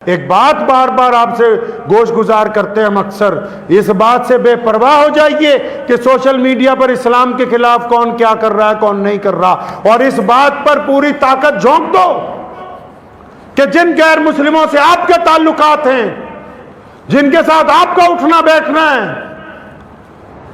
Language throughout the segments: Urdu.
ایک بات بار بار آپ سے گوش گزار کرتے ہیں ہم اکثر، اس بات سے بے پرواہ ہو جائیے کہ سوشل میڈیا پر اسلام کے خلاف کون کیا کر رہا ہے کون نہیں کر رہا، اور اس بات پر پوری طاقت جھونک دو کہ جن غیر مسلموں سے آپ کے تعلقات ہیں، جن کے ساتھ آپ کا اٹھنا بیٹھنا ہے،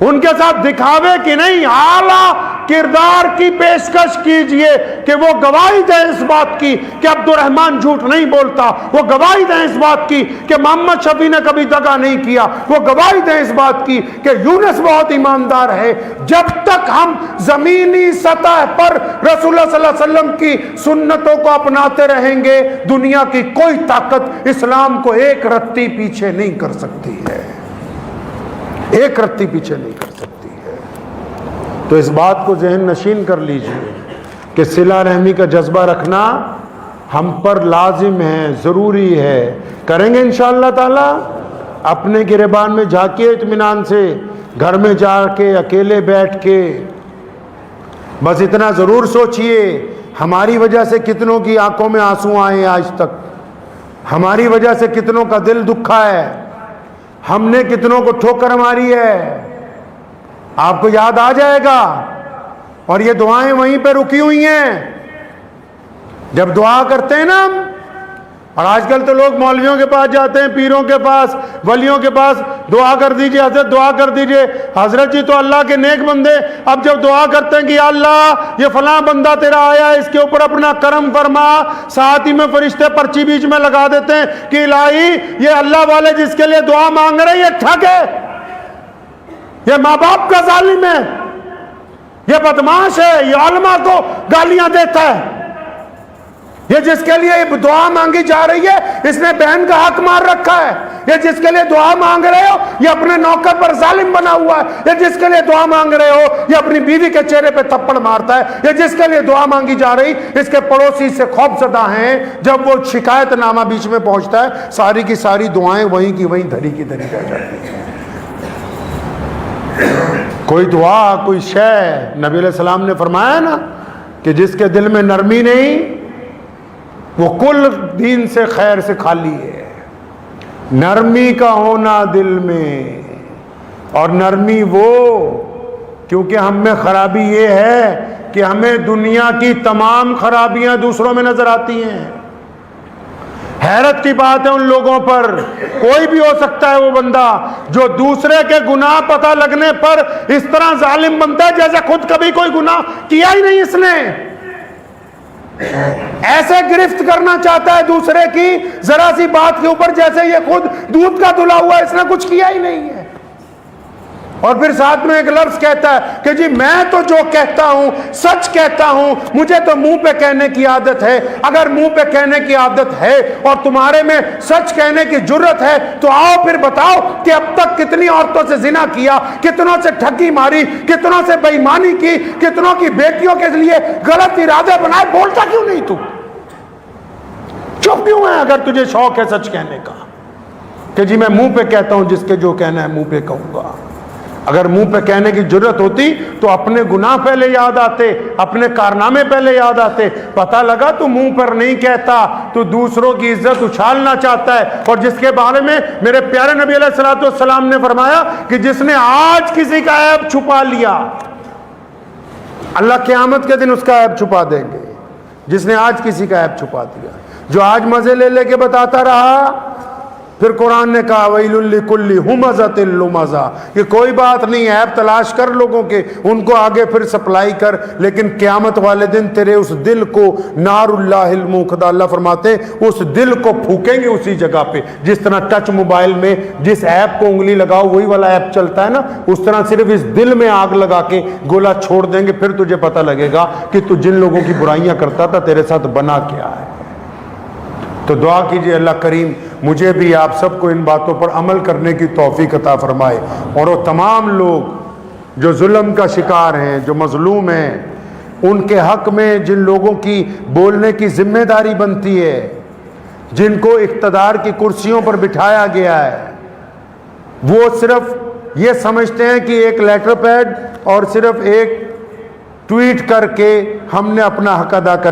ان کے ساتھ دکھاوے کی نہیں اعلیٰ کردار کی پیشکش کیجئے کہ وہ گواہی دیں اس بات کی کہ عبد الرحمن جھوٹ نہیں بولتا، وہ گواہی دیں اس بات کی کہ محمد شفیع نے کبھی دغا نہیں کیا، وہ گواہی دیں اس بات کی کہ یونس بہت ایماندار ہے۔ جب تک ہم زمینی سطح پر رسول اللہ صلی اللہ علیہ وسلم کی سنتوں کو اپناتے رہیں گے، دنیا کی کوئی طاقت اسلام کو ایک رتی پیچھے نہیں کر سکتی ہے، ایک رتی پیچھے نہیں کر سکتی ہے۔ تو اس بات کو ذہن نشین کر لیجئے کہ صلہ رحمی کا جذبہ رکھنا ہم پر لازم ہے، ضروری ہے۔ کریں گے انشاءاللہ تعالی؟ اپنے گریبان میں جھانکیے اطمینان سے، گھر میں جا کے اکیلے بیٹھ کے بس اتنا ضرور سوچئے ہماری وجہ سے کتنوں کی آنکھوں میں آنسو آئے ہیں آج تک، ہماری وجہ سے کتنوں کا دل دکھا ہے، ہم نے کتنوں کو ٹھوکر ماری ہے۔ آپ کو یاد آ جائے گا، اور یہ دعائیں وہیں پہ رکی ہوئی ہیں۔ جب دعا کرتے ہیں نا ہم، اور آج کل تو لوگ مولویوں کے پاس جاتے ہیں، پیروں کے پاس، ولیوں کے پاس، دعا کر دیجئے حضرت، دعا کر دیجئے حضرت جی تو اللہ کے نیک بندے۔ اب جب دعا کرتے ہیں کہ یا اللہ یہ فلاں بندہ تیرا آیا ہے، اس کے اوپر اپنا کرم فرما، ساتھ ہی میں فرشتے پرچی بیچ میں لگا دیتے ہیں کہ الہی یہ اللہ والے جس کے لیے دعا مانگ رہے ہیں یہ ٹھگ ہے، یہ ماں باپ کا ظالم ہے، یہ بدماش ہے، یہ علماء کو گالیاں دیتا ہے، یہ جس کے لیے دعا مانگی جا رہی ہے اس نے بہن کا حق مار رکھا ہے، یہ جس کے لیے دعا مانگ رہے ہو یہ اپنے نوکر پر ظالم بنا ہوا ہے، یہ جس کے لیے دعا مانگ رہے ہو یہ اپنی بیوی کے چہرے پہ تھپڑ مارتا ہے، یہ جس کے لیے دعا مانگی جا رہی اس کے پڑوسی سے خوف زدہ ہیں۔ جب وہ شکایت نامہ بیچ میں پہنچتا ہے ساری کی ساری دعائیں وہیں کی وہیں دھری کی دھری رہ جاتی ہیں۔ کوئی دعا کوئی شے، نبی علیہ السلام نے فرمایا نا کہ جس کے دل میں نرمی نہیں وہ کل دین سے خیر سے خالی ہے۔ نرمی کا ہونا دل میں، اور نرمی وہ، کیونکہ ہم میں خرابی یہ ہے کہ ہمیں دنیا کی تمام خرابیاں دوسروں میں نظر آتی ہیں۔ حیرت کی بات ہے ان لوگوں پر، کوئی بھی ہو سکتا ہے وہ بندہ جو دوسرے کے گناہ پتہ لگنے پر اس طرح ظالم بنتا ہے جیسے خود کبھی کوئی گناہ کیا ہی نہیں اس نے، ایسے گرفت کرنا چاہتا ہے دوسرے کی ذرا سی بات کے اوپر جیسے یہ خود دودھ کا دھلا ہوا ہے، اس نے کچھ کیا ہی نہیں ہے، اور پھر ساتھ میں ایک لفظ کہتا ہے کہ جی میں تو جو کہتا ہوں سچ کہتا ہوں، مجھے تو منہ پہ کہنے کی عادت ہے۔ اگر منہ پہ کہنے کی عادت ہے اور تمہارے میں سچ کہنے کی جرت ہے تو آؤ پھر بتاؤ کہ اب تک کتنی عورتوں سے زنا کیا، کتنوں سے ٹھگی ماری، کتنوں سے بے ایمانی کی، کتنوں کی بیٹیوں کے لیے غلط ارادے بنائے، بولتا کیوں نہیں تو؟ چپ کیوں ہے اگر تجھے شوق ہے سچ کہنے کا کہ جی میں منہ پہ کہتا ہوں، جس کے جو کہنا ہے منہ پہ کہوں گا۔ اگر منہ پہ کہنے کی جرت ہوتی تو اپنے گناہ پہلے یاد آتے، اپنے کارنامے پہلے یاد آتے۔ پتہ لگا تو منہ پر نہیں کہتا، تو دوسروں کی عزت اچھالنا چاہتا ہے، اور جس کے بارے میں میرے پیارے نبی علیہ السلام نے فرمایا کہ جس نے آج کسی کا عیب چھپا لیا اللہ قیامت کے دن اس کا عیب چھپا دیں گے۔ جس نے آج کسی کا عیب چھپا دیا، جو آج مزے لے لے کے بتاتا رہا، پھر قرآن نے کہا وَيْلٌ لِكُلِّ هُمَزَةٍ لُمَزَةٍ کہ کوئی بات نہیں، عیب تلاش کر لوگوں کے، ان کو آگے پھر سپلائی کر، لیکن قیامت والے دن تیرے اس دل کو نار اللہ الموقدہ، اللہ فرماتے ہیں اس دل کو پھونکیں گے اسی جگہ پہ، جس طرح ٹچ موبائل میں جس ایپ کو انگلی لگاؤ وہی والا ایپ چلتا ہے نا، اس طرح صرف اس دل میں آگ لگا کے گولا چھوڑ دیں گے، پھر تجھے پتہ لگے گا کہ تو جن لوگوں کی برائیاں کرتا تھا تیرے ساتھ بنا کیا ہے۔ تو دعا کیجئے اللہ کریم مجھے بھی آپ سب کو ان باتوں پر عمل کرنے کی توفیق عطا فرمائے، اور وہ تمام لوگ جو ظلم کا شکار ہیں، جو مظلوم ہیں، ان کے حق میں جن لوگوں کی بولنے کی ذمہ داری بنتی ہے، جن کو اقتدار کی کرسیوں پر بٹھایا گیا ہے، وہ صرف یہ سمجھتے ہیں کہ ایک لیٹر پیڈ اور صرف ایک ٹویٹ کر کے ہم نے اپنا حق ادا کر